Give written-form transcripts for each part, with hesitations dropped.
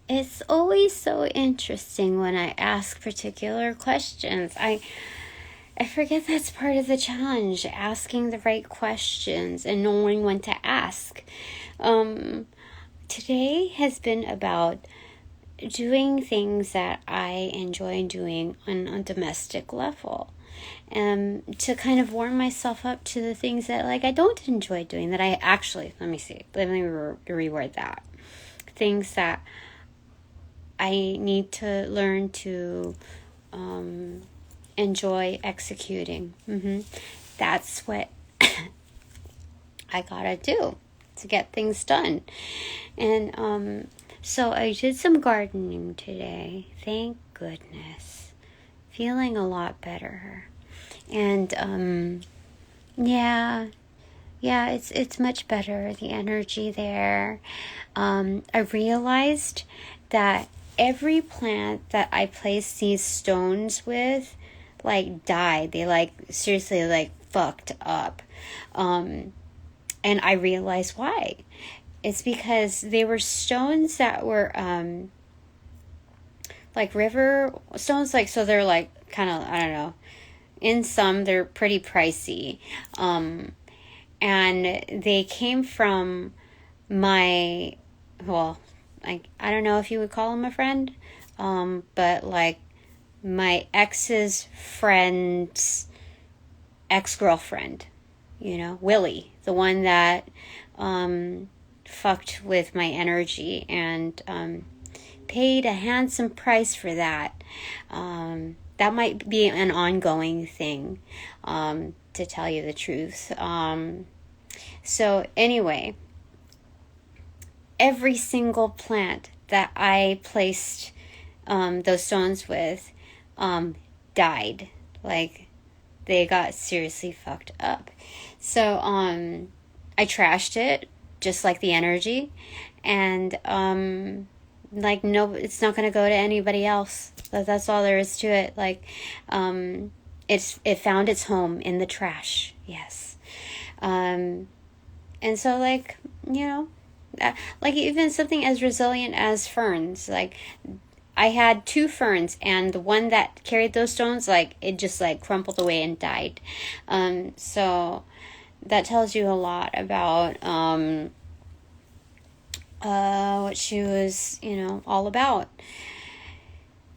It's always so interesting when I ask particular questions. I forget that's part of the challenge, asking the right questions and knowing when to ask. Today has been about doing things that I enjoy doing on a domestic level. To kind of warm myself up to the things that I don't enjoy doing, that I actually, let me reword that. Things that I need to learn to enjoy executing. That's what I gotta do to get things done. And so I did some gardening today. Thank goodness. Feeling a lot better. And yeah, it's much better, the energy there. I realized that every plant that I place these stones with died. They seriously fucked up. And I realized why. It's because they were stones that were river stones, so they're kind of, I don't know, in some they're pretty pricey. And they came from my, well, I don't know if you would call him a friend, but my ex's friend's ex-girlfriend, Willie, the one that fucked with my energy and paid a handsome price for that. That might be an ongoing thing, to tell you the truth. So anyway, every single plant that I placed those stones with died. They got seriously fucked up. So I trashed it, just like the energy, and no, it's not going to go to anybody else. That's all there is to it. It found its home in the trash. Yes. And so even something as resilient as ferns, I had 2 ferns, and the one that carried those stones, it just crumpled away and died. So that tells you a lot about what she was, all about.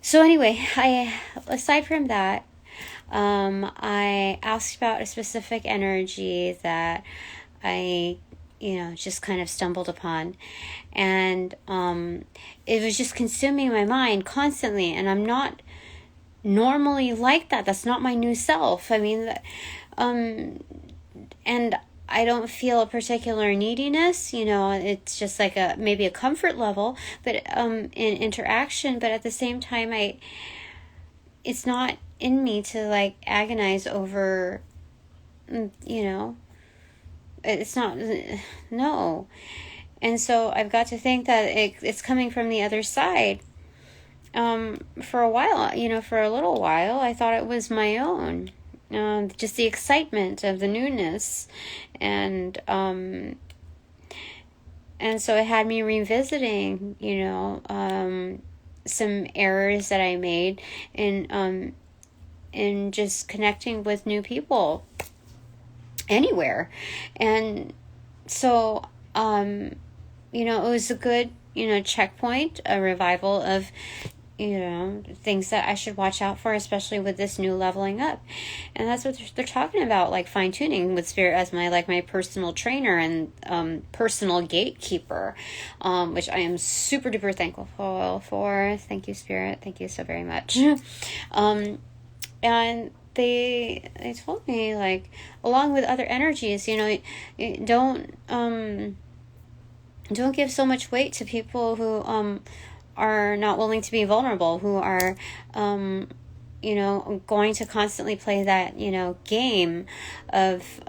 So anyway, aside from that, I asked about a specific energy that I just kind of stumbled upon, and it was just consuming my mind constantly, and I'm not normally like that. That's not my new self. I mean, and I don't feel a particular neediness, it's just maybe a comfort level, but in interaction, but at the same time, it's not in me to agonize over, it's not, no. And so I've got to think that it's coming from the other side. For a while, for a little while, I thought it was my own. Just the excitement of the newness. And so it had me revisiting, some errors that I made in just connecting with new people anywhere. And so, it was a good, checkpoint, a revival of, things that I should watch out for, especially with this new leveling up. And that's what they're talking about, fine tuning with Spirit as my personal trainer and personal gatekeeper, which I am super duper thankful for. Thank you, Spirit. Thank you so very much. And they told me, along with other energies, don't give so much weight to people who are not willing to be vulnerable, who are going to constantly play that game of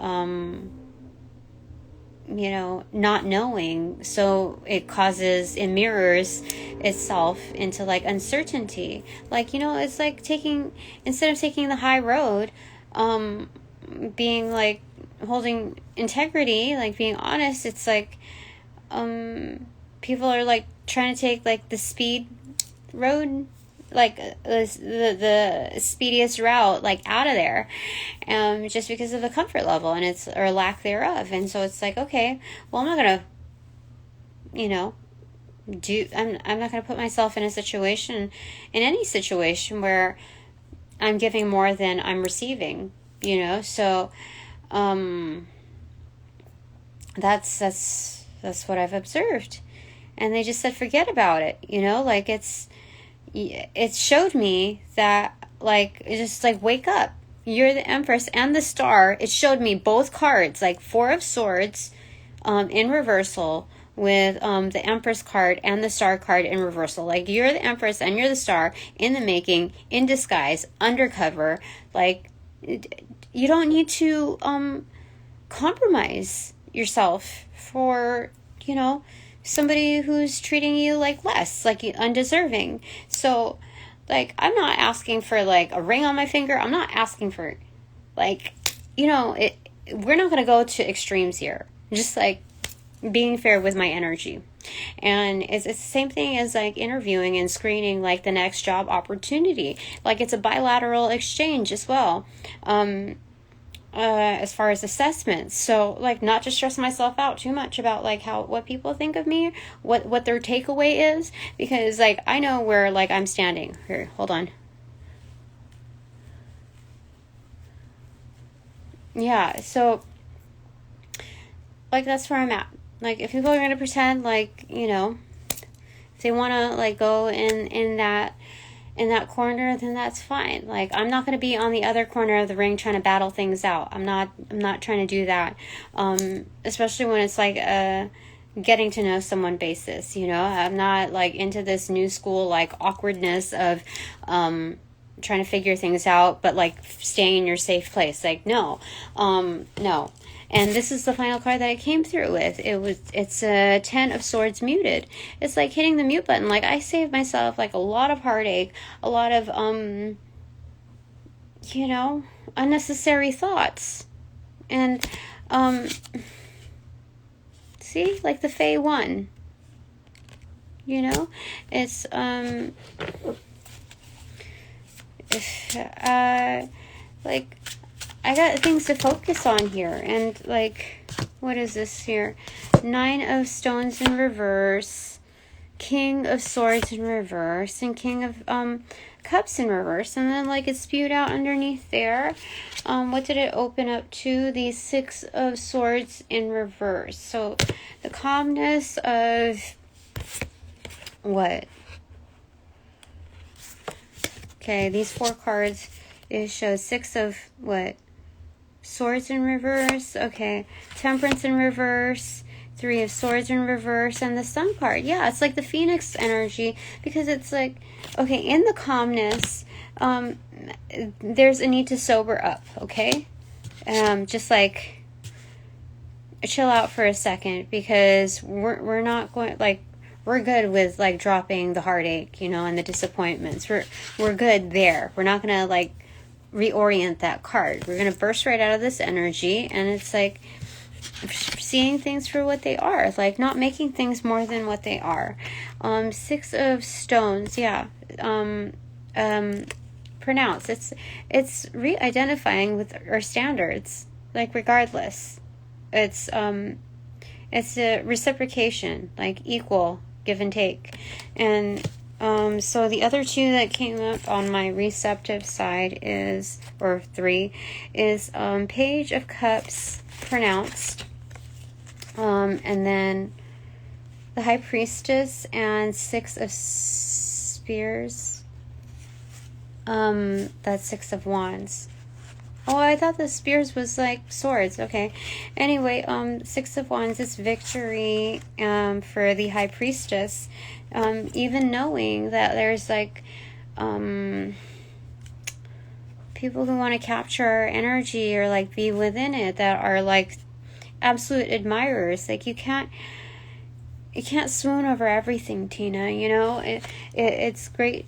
not knowing. So it mirrors itself into uncertainty. It's instead of taking the high road, being holding integrity, being honest, it's people are trying to take like the speed road, like the speediest route, like out of there, just because of the comfort level and it's, or lack thereof. And so it's like, okay, well, I'm not gonna, I'm not gonna put myself in a situation, in any situation where I'm giving more than I'm receiving, so that's what I've observed. And they just said, forget about it, like it showed me that, like, just like, wake up. You're the Empress and the Star. It showed me both cards, like Four of Swords in reversal with the Empress card and the Star card in reversal. Like, you're the Empress and you're the Star in the making, in disguise, undercover. Like, you don't need to compromise yourself for, somebody who's treating you like less, like undeserving. So, like, I'm not asking for like a ring on my finger. I'm not asking for, like, we're not going to go to extremes here. Just like being fair with my energy. And it's the same thing as like interviewing and screening like the next job opportunity. Like, it's a bilateral exchange as well. As far as assessments. So, like, not to stress myself out too much about like what people think of me, what their takeaway is, because like I know where like I'm standing. Here, hold on. Yeah, so like that's where I'm at. Like, if people are gonna pretend like, if they wanna like go in that corner, then that's fine. Like, I'm not going to be on the other corner of the ring trying to battle things out. I'm not trying to do that. Especially when it's like a getting to know someone basis, I'm not like into this new school, like, awkwardness of, trying to figure things out, but like staying in your safe place. Like, no. And this is the final card that I came through with. It's a 10 of Swords muted. It's like hitting the mute button. Like, I saved myself like a lot of heartache, a lot of unnecessary thoughts. And see, like the Fae 1. It's like, I got things to focus on here. And like, what is this here? 9 of Stones in reverse, King of Swords in reverse, and King of Cups in reverse. And then like it's spewed out underneath there. What did it open up to? The 6 of Swords in reverse. So the calmness of what? Okay, these 4 cards, it shows 6 of what? Swords in reverse. Okay, Temperance in reverse, 3 of Swords in reverse, and the Sun card. Yeah, it's like the Phoenix energy, because it's like, okay, in the calmness, there's a need to sober up, okay? Just like chill out for a second, because we're not going, like, we're good with like dropping the heartache, and the disappointments. We're good there. We're not gonna like reorient that card. We're going to burst right out of this energy, and it's like seeing things for what they are, like not making things more than what they are. 6 of Stones, yeah. Pronounce. It's re-identifying with our standards, like regardless. It's a reciprocation, like equal give and take. And so the other 2 that came up on my receptive side is, or 3, is Page of Cups pronounced, and then the High Priestess and 6 of Spears. That's 6 of Wands. Oh, I thought the Spears was like swords. Okay. Anyway, 6 of Wands is victory for the High Priestess. Even knowing that there's like people who want to capture our energy or like be within it, that are like absolute admirers. Like, you can't swoon over everything, Tina. It's great.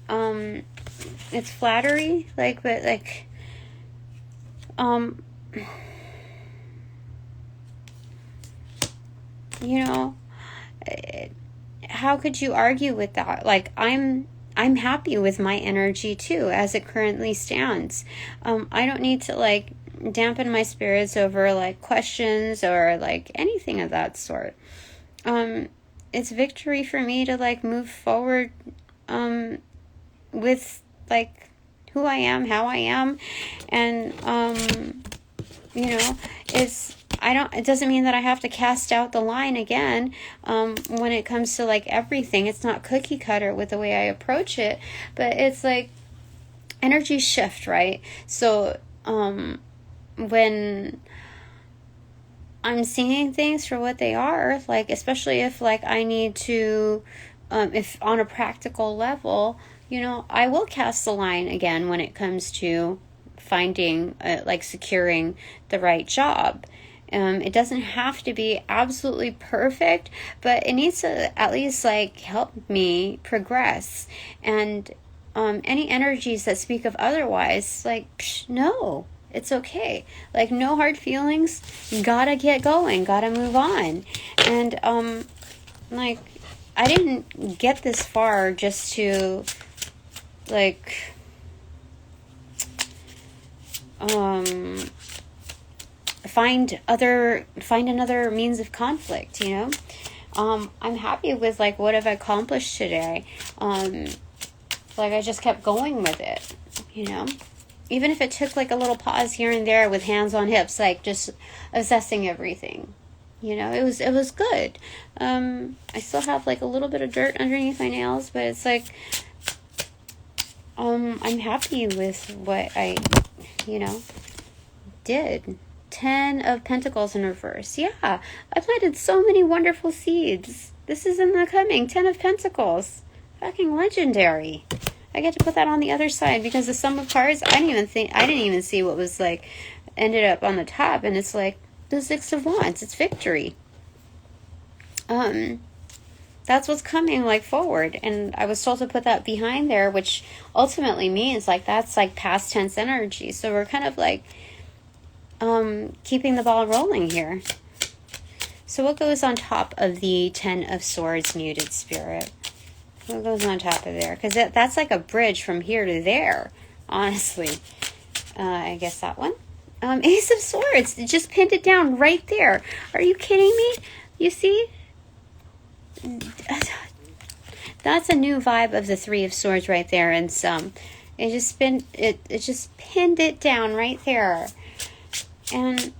It's flattery, like, but like, how could you argue with that? Like, I'm happy with my energy too, as it currently stands. I don't need to like dampen my spirits over like questions or like anything of that sort. It's victory for me to like move forward with like who I am, how I am, and it doesn't mean that I have to cast out the line again when it comes to like everything. It's not cookie cutter with the way I approach it, but it's like energy shift, right? So when I'm seeing things for what they are, like especially if like I need to if on a practical level, I will cast the line again when it comes to finding like securing the right job. It doesn't have to be absolutely perfect, but it needs to at least like help me progress. And any energies that speak of otherwise, like, no, it's okay. Like, no hard feelings. Gotta get going. Gotta move on. And like, I didn't get this far just to like find another means of conflict, I'm happy with like what I've accomplished today. Like I just kept going with it, even if it took like a little pause here and there with hands on hips, like just assessing everything. It was good. I still have like a little bit of dirt underneath my nails, but it's like I'm happy with what I did. 10 of Pentacles in reverse. Yeah, I planted so many wonderful seeds. This is in the coming. 10 of Pentacles. Fucking legendary. I get to put that on the other side because the sum of cards, I didn't even see what was like ended up on the top, and it's like the 6 of Wands. It's victory. That's what's coming like forward, and I was told to put that behind there, which ultimately means like that's like past tense energy. So we're kind of like keeping the ball rolling here. So what goes on top of the 10 of Swords, muted spirit? What goes on top of there? Because that's like a bridge from here to there, honestly. I guess that one. Ace of Swords. It just pinned it down right there. Are you kidding me? You see? That's a new vibe of the 3 of Swords right there. And it just pinned it down right there. And,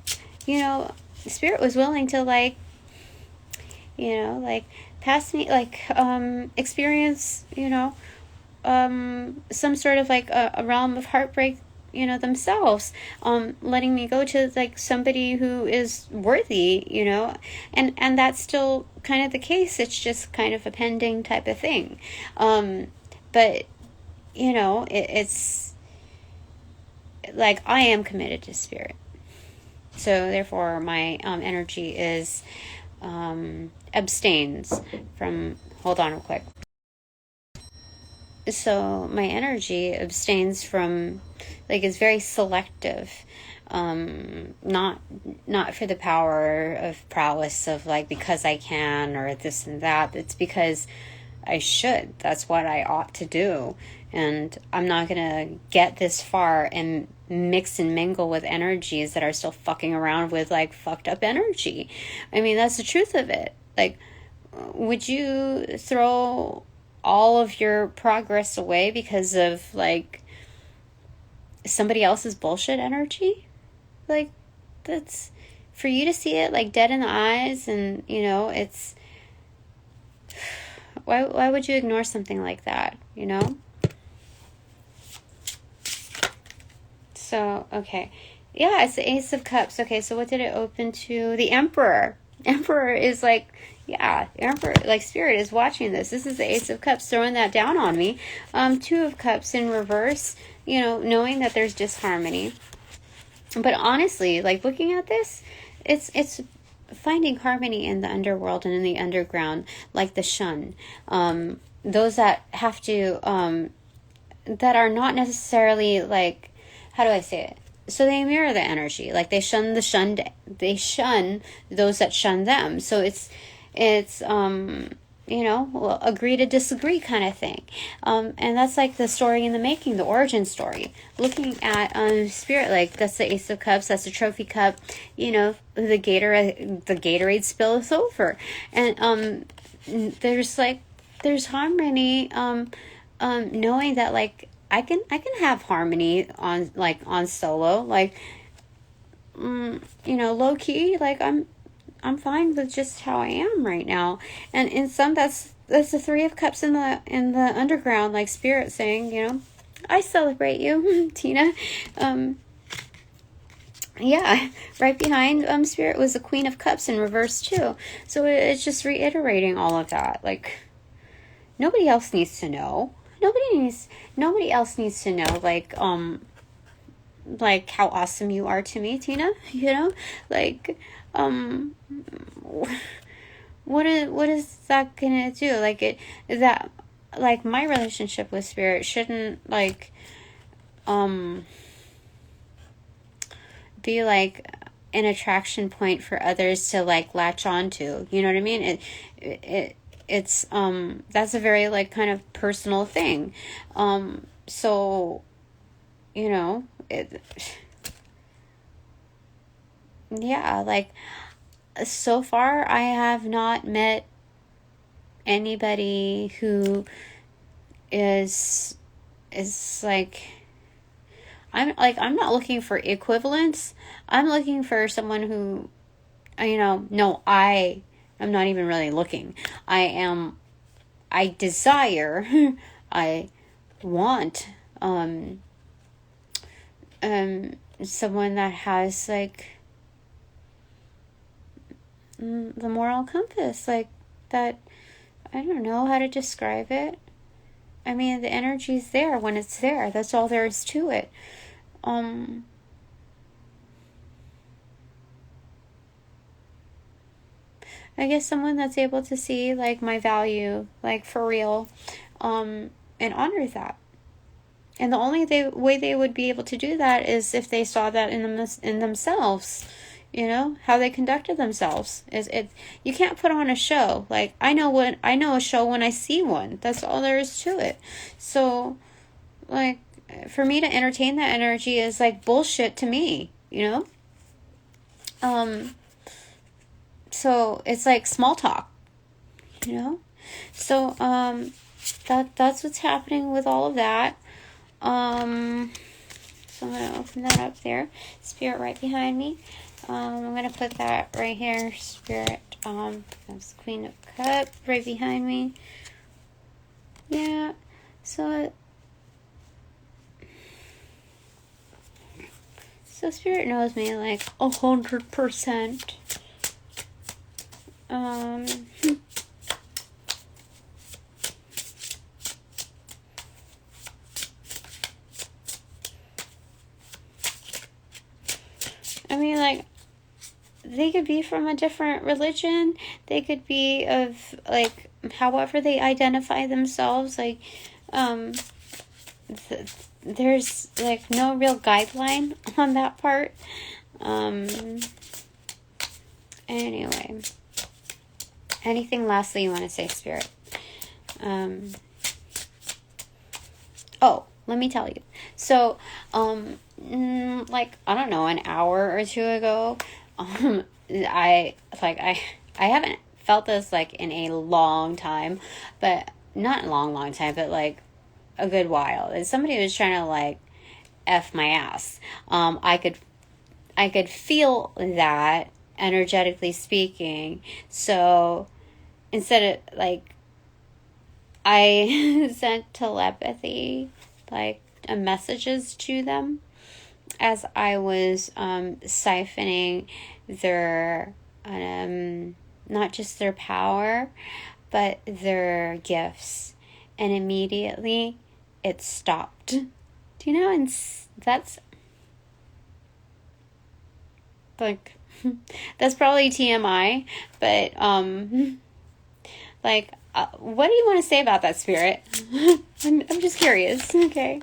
Spirit was willing to, like, pass me, like, experience, some sort of, like, a realm of heartbreak, themselves, letting me go to, like, somebody who is worthy, and that's still kind of the case. It's just kind of a pending type of thing. But, it's, like, I am committed to Spirit. So therefore my energy is abstains from, hold on real quick. So my energy abstains from, like, is very selective. Not for the power of prowess of like because I can or this and that. It's because I should. That's what I ought to do. And I'm not gonna get this far and mix and mingle with energies that are still fucking around with like fucked up energy. I mean, that's the truth of it. Like, would you throw all of your progress away because of like somebody else's bullshit energy? Like, that's for you to see it like dead in the eyes, and it's why would you ignore something like that? So, okay. Yeah, it's the Ace of Cups. Okay, so what did it open to? The Emperor. Emperor is like, yeah, Emperor, like Spirit is watching this. This is the Ace of Cups throwing that down on me. 2 of Cups in reverse, knowing that there's disharmony. But honestly, like looking at this, it's finding harmony in the underworld and in the underground, like the Shun. Those that have to, that are not necessarily like, how do I say it? So they mirror the energy. Like they shun the shunned, they shun those that shun them. So it's well, agree to disagree kind of thing. And that's like the story in the making, the origin story. Looking at spirit, like that's the Ace of Cups, that's the trophy cup. The Gatorade spill is over, and there's harmony. Knowing that like I can have harmony on solo, like low key, like I'm fine with just how I am right now. And in some, that's the Three of Cups in the underground, like spirit saying, I celebrate you, Tina. Yeah, right behind spirit was the Queen of Cups in reverse too. So it's just reiterating all of that. Like nobody else needs to know. Nobody else needs to know. Like how awesome you are to me, Tina. Like what is that gonna do? Like my relationship with spirit shouldn't like be like an attraction point for others to like latch onto. You know what I mean? It's that's a very like kind of personal thing. So yeah, like so far I have not met anybody who is like I'm not looking for equivalence. I'm looking for someone who no, I am not even really looking. I desire I want someone that has like the moral compass, like that. I don't know how to describe it. I mean, the energy's there when it's there. That's all there is to it. I guess someone that's able to see like my value, like for real, and honor that. And the only way they would be able to do that is if they saw that in themselves. How they conducted themselves. You can't put on a show. Like I know a show when I see one. That's all there is to it. So like for me to entertain that energy is like bullshit to me, so it's like small talk, so that's what's happening with all of that. So I'm gonna open that up there. Spirit right behind me. I'm going to put that right here, Spirit. That's Queen of Cups right behind me. Yeah, so Spirit knows me like 100%. I mean, like, they could be from a different religion. They could be of, like, however they identify themselves. Like, there's, like, no real guideline on that part. Anyway. Anything lastly you want to say, Spirit? Let me tell you. So, like, I don't know, an hour or two ago, I haven't felt this, like, in a long time, but not a long time, but, like, a good while. And somebody was trying to, like, F my ass. I could feel that, energetically speaking. So, instead of, like, I sent telepathy, like, messages to them as I was siphoning their not just their power but their gifts, and immediately it stopped. Do you know? And that's like that's probably TMI, but like what do you want to say about that, Spirit? I'm just curious. Okay.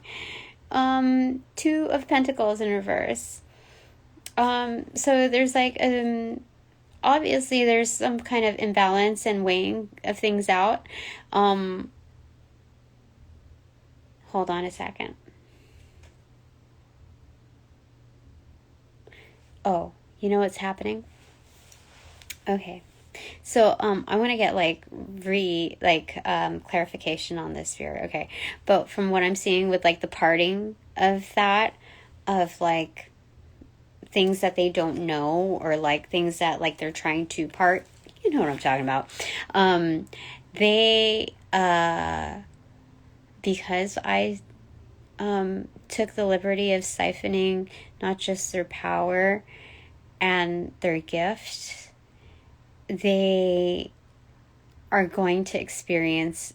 2 of Pentacles in reverse. So there's like obviously there's some kind of imbalance and weighing of things out. Hold on a second. Oh, you know what's happening? Okay. So, I want to get clarification on this here. Okay. But from what I'm seeing with like the parting of that, of like things that they don't know, or like things that like they're trying to part, you know what I'm talking about. They, because I, took the liberty of siphoning not just their power and their gift, they are going to experience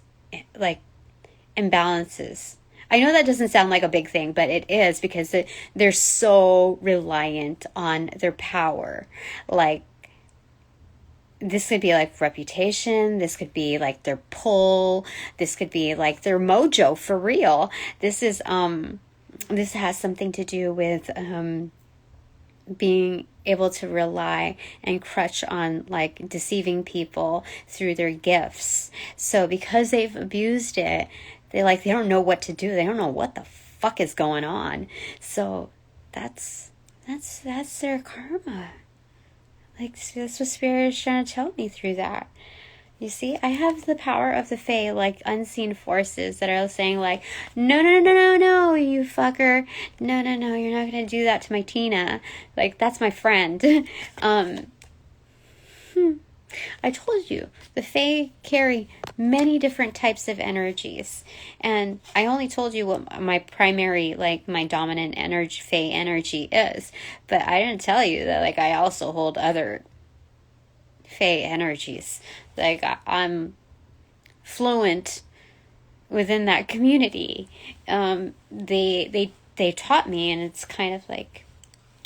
like imbalances. I know that doesn't sound like a big thing, but it is, because they're so reliant on their power. Like, this could be like reputation, this could be like their pull, this could be like their mojo for real. This has something to do with being able to rely and crutch on like deceiving people through their gifts. So because they've abused it, they don't know what to do. They don't know what the fuck is going on. So that's their karma. Like, that's what Spirit is trying to tell me through that. You see, I have the power of the Fae, like unseen forces that are saying like, no, you fucker. No, you're not going to do that to my Tina. Like, that's my friend. I told you, the Fae carry many different types of energies. And I only told you what my primary, like my dominant energy, Fae energy is. But I didn't tell you that like I also hold other Fae energies. Like, I'm fluent within that community. They taught me, and it's kind of like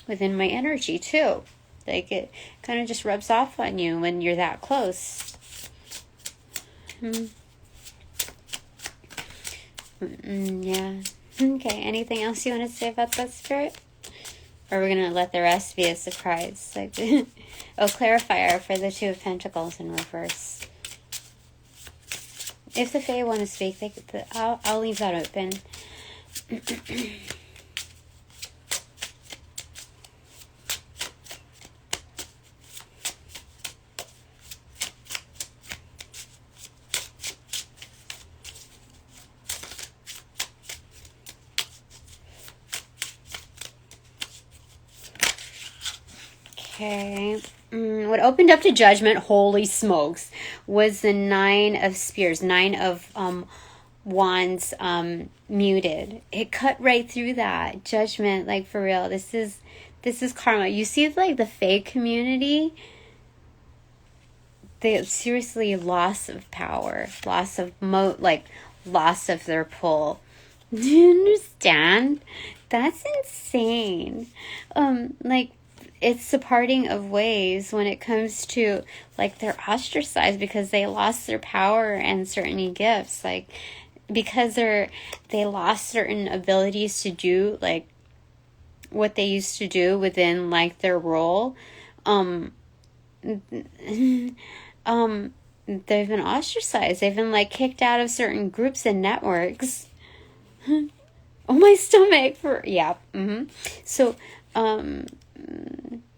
within my energy too. Like, it kind of just rubs off on you when you're that close. Yeah. Okay, anything else you want to say about that, Spirit? Or we're going to let the rest be a surprise? Like, clarifier for the Two of Pentacles in reverse. If the Fae want to speak, I'll leave that open. Okay. What opened up to judgment, holy smokes, was the Nine of Spears, Nine of Wands muted. It cut right through that. Judgment, like, for real. This is karma. You see, like, the Fae community, they seriously loss of power, loss of loss of their pull. Do you understand? That's insane. Like, it's the parting of ways when it comes to, like, they're ostracized because they lost their power and certain gifts. Like, because they lost certain abilities to do, like, what they used to do within, like, their role. They've been ostracized. They've been, like, kicked out of certain groups and networks. Oh, my stomach. So,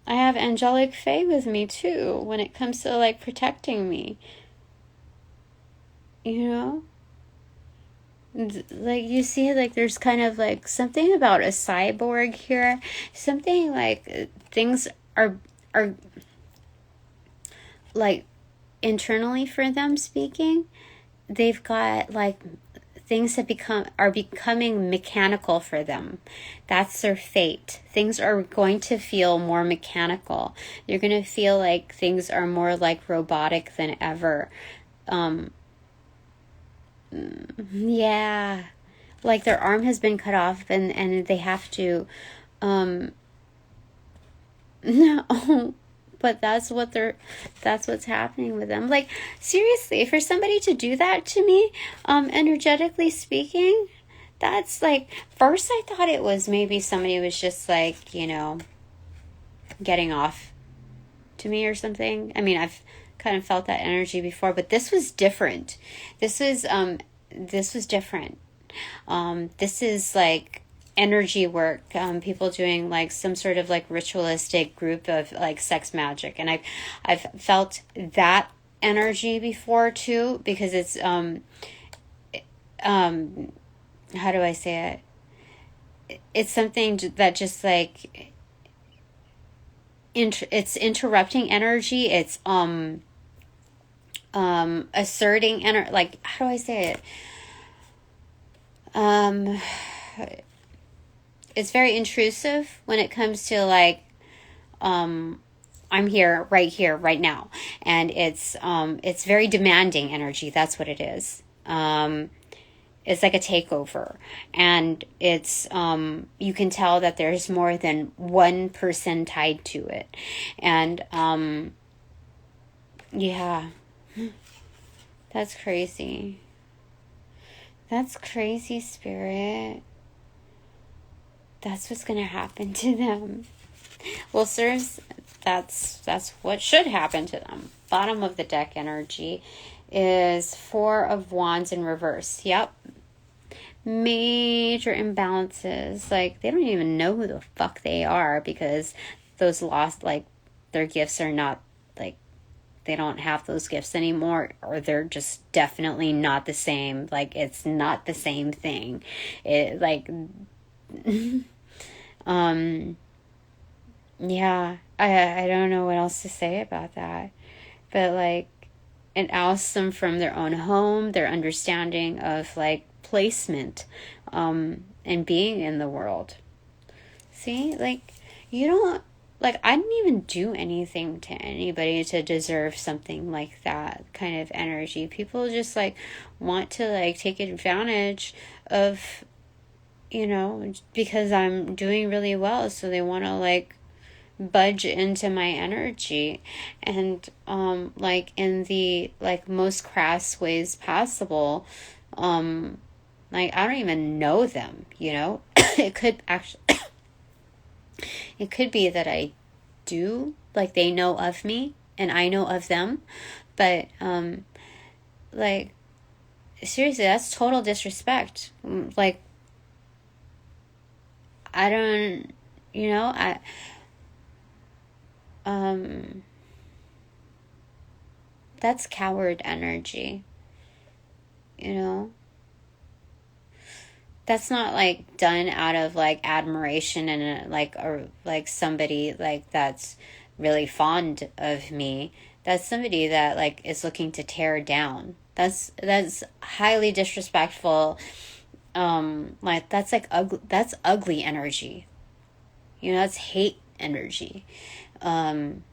I have angelic Fae with me too when it comes to like protecting me. You know? Like, you see, like, there's kind of like something about a cyborg here. Something like things are like internally for them speaking. They've got like things that are becoming mechanical for them. That's their fate. Things are going to feel more mechanical. You're going to feel like things are more like robotic than ever. Yeah. Like their arm has been cut off and they have to, no. But that's what's happening with them. Like, seriously, for somebody to do that to me, energetically speaking, that's like, first I thought it was maybe somebody was just like, you know, getting off to me or something. I mean, I've kind of felt that energy before, but this was different. This was different. This is like energy work, people doing like some sort of like ritualistic group of like sex magic, and I've felt that energy before too, because it's how do I say it? It's something that just like it's interrupting energy. It's asserting energy. Like, how do I say it? It's very intrusive when it comes to like I'm here, right now, and it's very demanding energy. That's what it is. It's like a takeover, and it's you can tell that there's more than one person tied to it, and yeah, that's crazy. That's crazy, Spirit. That's what's gonna happen to them. Well, sirs, that's what should happen to them. Bottom of the deck energy is 4 of Wands in reverse. Yep. Major imbalances. Like, they don't even know who the fuck they are, because those lost, like, their gifts are not, like, they don't have those gifts anymore, or they're just definitely not the same. Like, it's not the same thing. It, like, yeah, I don't know what else to say about that. But, like, it ousts them from their own home, their understanding of, like, placement, and being in the world. See? Like, you don't, like, I didn't even do anything to anybody to deserve something like that kind of energy. People just, like, want to, like, take advantage of, you know, because I'm doing really well, so they want to, like, budge into my energy, and like, in the, like, most crass ways possible. Like, I don't even know them, you know. It could actually it could be that I do, like, they know of me and I know of them, but like, seriously, that's total disrespect. Like, I don't, you know, that's coward energy, you know. That's not, like, done out of, like, admiration and, like, or, like, somebody, like, that's really fond of me. That's somebody that, like, is looking to tear down. That's highly disrespectful. Like, that's, like, that's ugly energy. You know, that's hate energy. And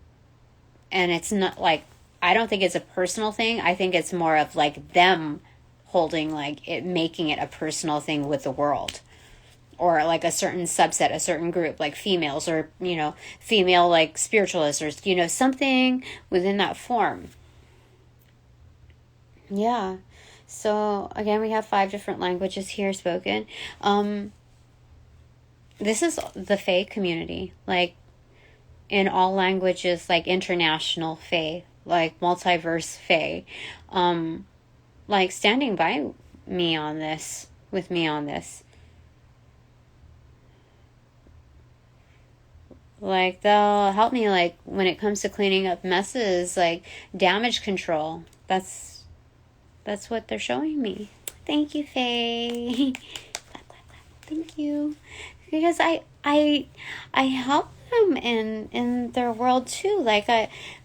it's not, like, I don't think it's a personal thing. I think it's more of, like, them holding, like, it, making it a personal thing with the world, or like a certain subset, a certain group, like females, or, you know, female, like, spiritualists, or, you know, something within that form. Yeah. So again, we have 5 different languages here spoken. This is the Fae community, like, in all languages, like international Fae, like multiverse Fae, like, standing by me on this, with me on this. Like, they'll help me, like, when it comes to cleaning up messes, like, damage control. That's what they're showing me. Thank you, Faye. Thank you. Because I help them in their world too. Like,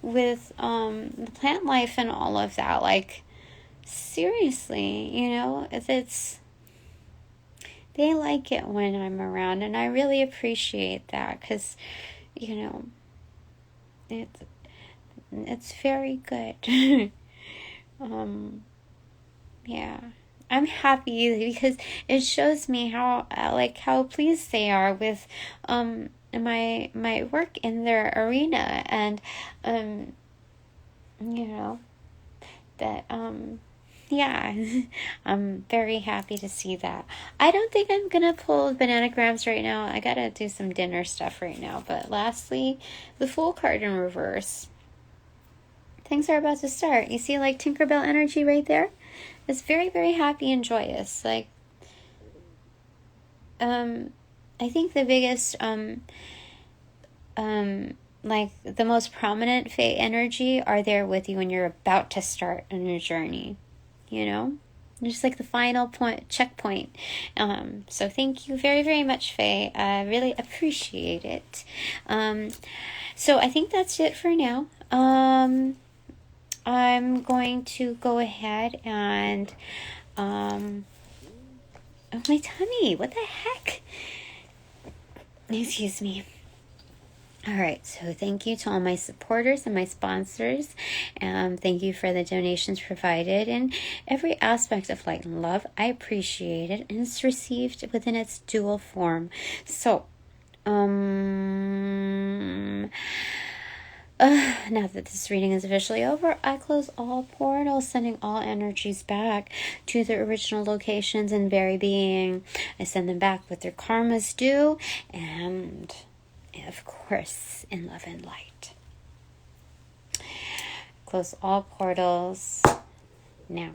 with the plant life and all of that. Like, seriously, you know, they like it when I'm around, and I really appreciate that, because, you know, it's very good. Yeah, I'm happy because it shows me how, like, how pleased they are with my work in their arena, and you know, that yeah, I'm very happy to see that. I don't think I'm gonna pull bananagrams right now. I gotta do some dinner stuff right now. But lastly, the Fool card in reverse. things are about to start. You see, like, Tinkerbell energy right there? It's very, very happy and joyous. Like, I think the biggest, like, the most prominent Fae energy are there with you when you're about to start on your journey, you know? Just like the final checkpoint. So thank you very, very much, Faye. I really appreciate it. So I think that's it for now. I'm going to go ahead and, oh, my tummy, what the heck? Excuse me. All right, so thank you to all my supporters and my sponsors. Thank you for the donations provided in every aspect of light and love. I appreciate it, and it's received within its dual form. So, now that this reading is officially over, I close all portals, sending all energies back to their original locations and very being. I send them back with their karmas due, and of course, in love and light. Close all portals now.